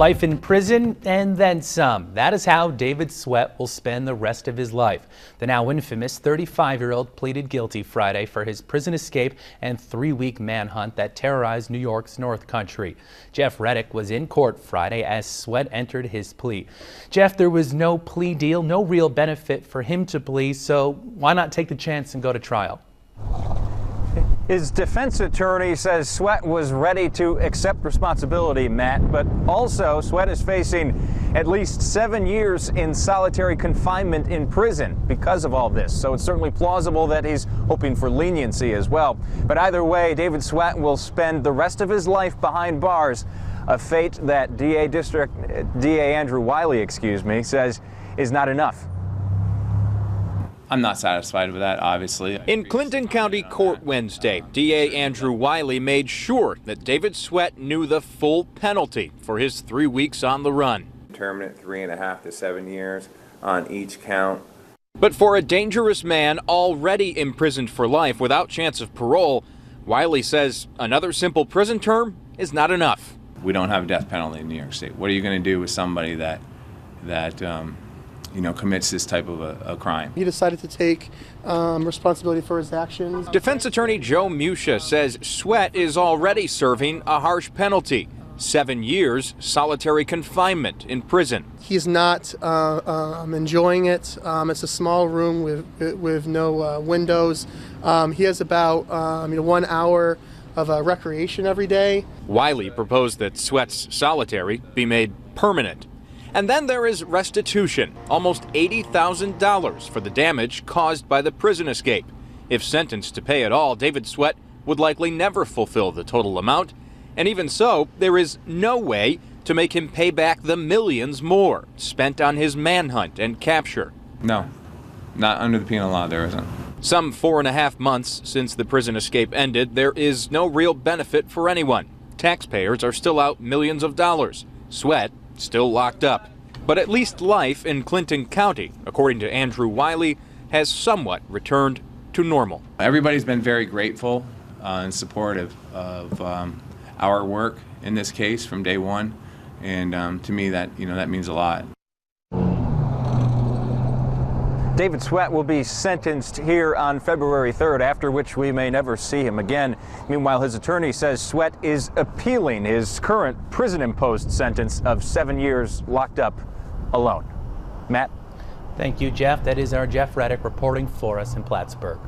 Life in prison and then some. That is how David Sweat will spend the rest of his life. The now infamous 35-year-old pleaded guilty Friday for his prison escape and 3-week manhunt that terrorized New York's North Country. Jeff Reddick was in court Friday as Sweat entered his plea. Jeff, there was no plea deal, no real benefit for him to plea, so why not take the chance and go to trial? His defense attorney says Sweat was ready to accept responsibility, Matt, but also Sweat is facing at least 7 years in solitary confinement in prison because of all this. So it's certainly plausible that he's hoping for leniency as well. But either way, David Sweat will spend the rest of his life behind bars, a fate that DA Andrew Wiley, says is not enough. I'm not satisfied with that, obviously. In Clinton County Court Wednesday, DA Andrew Wiley made sure that David Sweat knew the full penalty for his 3 weeks on the run. Determinate 3.5 to 7 years on each count. But for a dangerous man already imprisoned for life without chance of parole, Wiley says another simple prison term is not enough. We don't have a death penalty in New York State. What are you going to do with somebody that commits this type of a crime? He decided to take responsibility for his actions. Defense attorney Joe Muscia says Sweat is already serving a harsh penalty, 7 years solitary confinement in prison. He's not enjoying it. It's a small room with no windows. He has about 1 hour of recreation every day. Wiley proposed that Sweat's solitary be made permanent. And then there is restitution, almost $80,000 for the damage caused by the prison escape. If sentenced to pay it all, David Sweat would likely never fulfill the total amount. And even so, there is no way to make him pay back the millions more spent on his manhunt and capture. No, not under the penal law, there isn't. Some 4.5 months since the prison escape ended, there is no real benefit for anyone. Taxpayers are still out millions of dollars. Sweat still locked up. But at least life in Clinton County, according to Andrew Wiley, has somewhat returned to normal. Everybody's been very grateful and supportive of our work in this case from day one, and to me that means a lot. David Sweat will be sentenced here on February 3rd, after which we may never see him again. Meanwhile, his attorney says Sweat is appealing his current prison-imposed sentence of 7 years locked up alone. Matt? Thank you, Jeff. That is our Jeff Reddick reporting for us in Plattsburgh.